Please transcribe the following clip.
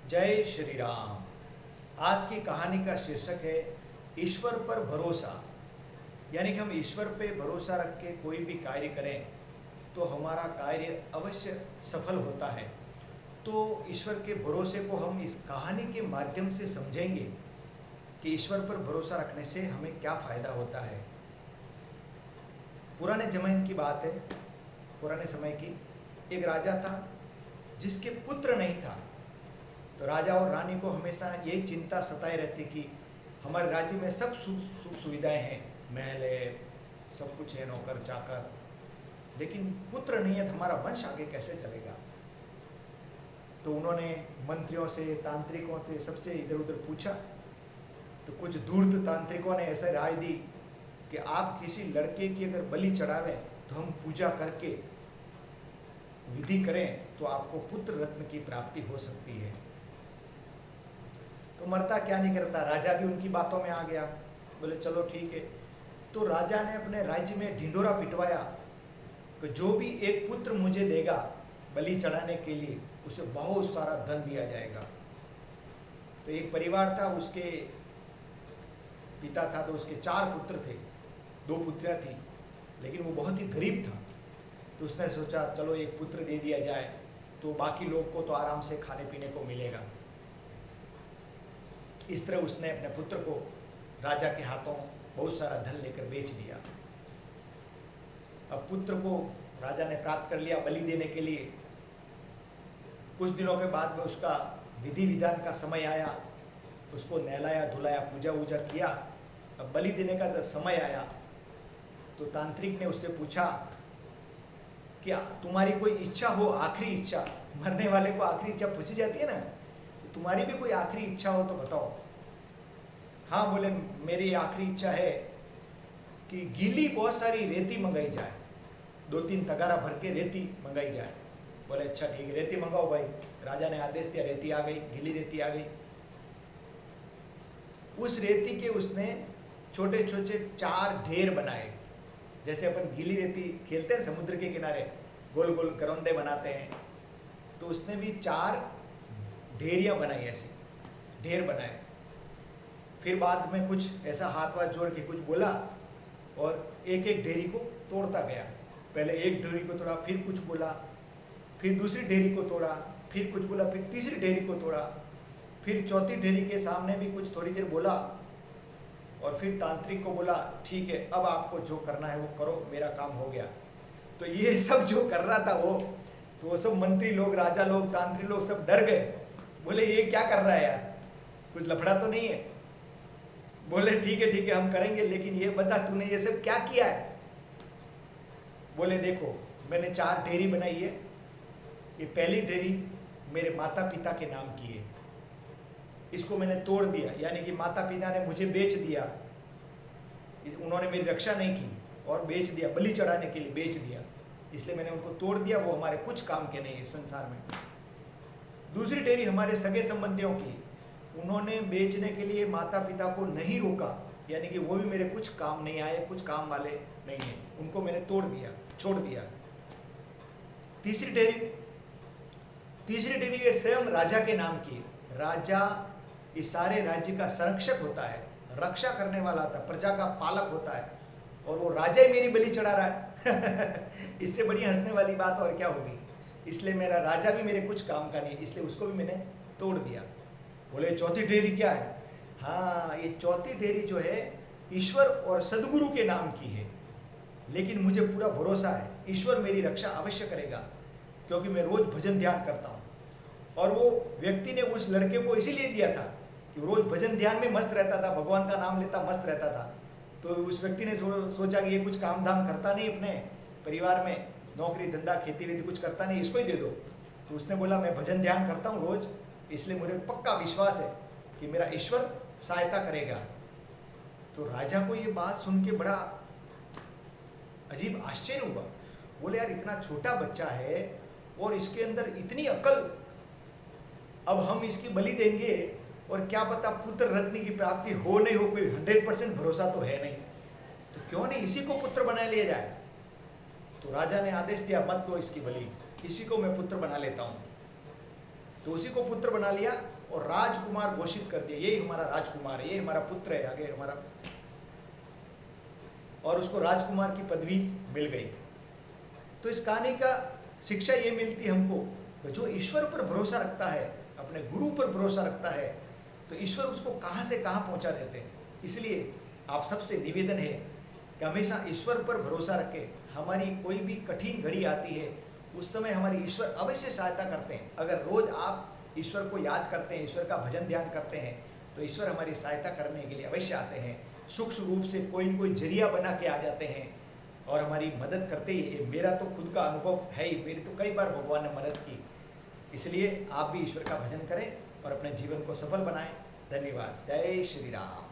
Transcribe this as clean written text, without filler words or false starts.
जय श्री राम। आज की कहानी का शीर्षक है ईश्वर पर भरोसा। यानी कि हम ईश्वर पे भरोसा रख के कोई भी कार्य करें तो हमारा कार्य अवश्य सफल होता है। तो ईश्वर के भरोसे को हम इस कहानी के माध्यम से समझेंगे कि ईश्वर पर भरोसा रखने से हमें क्या फायदा होता है। पुराने जमाने की बात है, पुराने समय की। एक राजा था जिसके पुत्र नहीं था। तो राजा और रानी को हमेशा यही चिंता सताए रहती कि हमारे राज्य में सब सुख सुविधाएं हैं, महल है, सब कुछ है, नौकर चाकर, लेकिन पुत्र नहीं है तो हमारा वंश आगे कैसे चलेगा। तो उन्होंने मंत्रियों से, तांत्रिकों से, सबसे इधर उधर पूछा। तो कुछ धूर्त तांत्रिकों ने ऐसे राय दी कि आप किसी लड़के की अगर बलि चढ़ावें तो हम पूजा करके विधि करें तो आपको पुत्र रत्न की प्राप्ति हो सकती है। तो मरता क्या नहीं करता, राजा भी उनकी बातों में आ गया। बोले चलो ठीक है। तो राजा ने अपने राज्य में ढिंढोरा पिटवाया कि जो भी एक पुत्र मुझे देगा बलि चढ़ाने के लिए उसे बहुत सारा धन दिया जाएगा। तो एक परिवार था, उसके पिता था तो उसके 4 पुत्र थे, 2 पुत्रियां थी, लेकिन वो बहुत ही गरीब था। तो उसने सोचा चलो एक पुत्र दे दिया जाए तो बाकी लोग को तो आराम से खाने पीने को मिलेगा। इस तरह उसने अपने पुत्र को राजा के हाथों बहुत सारा धन लेकर बेच दिया। अब पुत्र को राजा ने प्राप्त कर लिया बलि देने के लिए। कुछ दिनों के बाद में उसका विधि विधान का समय आया, उसको नहलाया धुलाया, पूजा वूजा किया। अब बलि देने का जब समय आया तो तांत्रिक ने उससे पूछा कि तुम्हारी कोई इच्छा हो, आखिरी इच्छा। मरने वाले को आखिरी इच्छा पूछी जाती है ना, तो तुम्हारी भी कोई आखिरी इच्छा हो तो बताओ। हाँ बोले, मेरी आखिरी इच्छा है कि गीली बहुत सारी रेती मंगाई जाए, 2-3 तगारा भर के रेती मंगाई जाए। बोले अच्छा ठीक है, रेती मंगाओ भाई। राजा ने आदेश दिया, रेती आ गई, गीली रेती आ गई। उस रेती के उसने छोटे छोटे 4 ढेर बनाए। जैसे अपन गीली रेती खेलते हैं समुद्र के किनारे, गोल गोल करौंदे बनाते हैं, तो उसने भी 4 ढेरियां बनाई, ऐसे ढेर बनाए। फिर बाद में कुछ ऐसा हाथ वाथ जोड़ के कुछ बोला और एक एक ढेरी को तोड़ता गया। पहले एक ढेरी को तोड़ा, फिर कुछ बोला, फिर दूसरी ढेरी को तोड़ा, फिर कुछ बोला, फिर तीसरी ढेरी को तोड़ा, फिर चौथी ढेरी के सामने भी कुछ थोड़ी देर बोला और फिर तांत्रिक को बोला ठीक है अब आपको जो करना है वो करो, मेरा काम हो गया। तो ये सब जो कर रहा था वो सब मंत्री लोग, राजा लोग, तांत्रिक लोग सब डर गए। बोले ये क्या कर रहा है यार, कुछ लफड़ा तो नहीं है। बोले ठीक है हम करेंगे, लेकिन ये बता तूने ये सब क्या किया है। बोले देखो मैंने 4 ढेरी बनाई है। ये पहली ढेरी मेरे माता पिता के नाम की है, इसको मैंने तोड़ दिया, यानी कि माता पिता ने मुझे बेच दिया, उन्होंने मेरी रक्षा नहीं की और बेच दिया, बलि चढ़ाने के लिए बेच दिया, इसलिए मैंने उनको तोड़ दिया। वो हमारे कुछ काम के नहीं है संसार में। दूसरी ढेरी हमारे सगे संबंधियों की, उन्होंने बेचने के लिए माता पिता को नहीं रोका, यानी कि वो भी मेरे कुछ काम नहीं आए, कुछ काम वाले नहीं है, उनको मैंने तोड़ दिया, छोड़ दिया। तीसरी ढेरी ये स्वयं राजा के नाम की। राजा इस सारे राज्य का संरक्षक होता है, रक्षा करने वाला होता है, प्रजा का पालक होता है, और वो राजा ही मेरी बलि चढ़ा रहा है। इससे बड़ी हंसने वाली बात और क्या होगी। इसलिए मेरा राजा भी मेरे कुछ काम का नहीं है, इसलिए उसको भी मैंने तोड़ दिया। बोले चौथी ढेरी क्या है। हाँ, ये चौथी ढेरी जो है ईश्वर और सदगुरु के नाम की है, लेकिन मुझे पूरा भरोसा है ईश्वर मेरी रक्षा अवश्य करेगा, क्योंकि मैं रोज भजन ध्यान करता हूँ। और वो व्यक्ति ने उस लड़के को इसीलिए दिया था कि रोज भजन ध्यान में मस्त रहता था, भगवान का नाम लेता मस्त रहता था। तो उस व्यक्ति ने सोचा कि ये कुछ काम धाम करता नहीं, अपने परिवार में नौकरी धंधा खेती वेती कुछ करता नहीं, इसको ही दे दो। तो उसने बोला मैं भजन ध्यान करता हूँ रोज, इसलिए मुझे पक्का विश्वास है कि मेरा ईश्वर सहायता करेगा। तो राजा को ये बात सुन के बड़ा अजीब आश्चर्य हुआ। बोले यार इतना छोटा बच्चा है और इसके अंदर इतनी अकल, अब हम इसकी बलि देंगे और क्या पता पुत्र रत्न की प्राप्ति हो नहीं हो, कोई 100% भरोसा तो है नहीं, तो क्यों नहीं इसी को पुत्र बना लिया जाए। तो राजा ने आदेश दिया मत दो इसकी बलि, इसी को मैं पुत्र बना लेता हूँ। तो उसी को पुत्र बना लिया और राजकुमार घोषित कर दिया, यही हमारा राजकुमार है, ये हमारा पुत्र है, आगे हमारा, और उसको राजकुमार की पदवी मिल गई। तो इस कहानी का शिक्षा ये मिलती हमको, जो ईश्वर पर भरोसा रखता है, अपने गुरु पर भरोसा रखता है, तो ईश्वर उसको कहाँ से कहाँ पहुँचा देते हैं। इसलिए आप सबसे निवेदन है कि हमेशा ईश्वर पर भरोसा रखें। हमारी कोई भी कठिन घड़ी आती है उस समय हमारी ईश्वर अवश्य सहायता करते हैं। अगर रोज आप ईश्वर को याद करते हैं, ईश्वर का भजन ध्यान करते हैं, तो ईश्वर हमारी सहायता करने के लिए अवश्य आते हैं। सूक्ष्म रूप से कोई न कोई जरिया बना के आ जाते हैं और हमारी मदद करते ही। मेरा तो खुद का अनुभव है ही, मेरी तो कई बार भगवान ने मदद की। इसलिए आप भी ईश्वर का भजन करें और अपने जीवन को सफल बनाएं। धन्यवाद। जय श्री राम।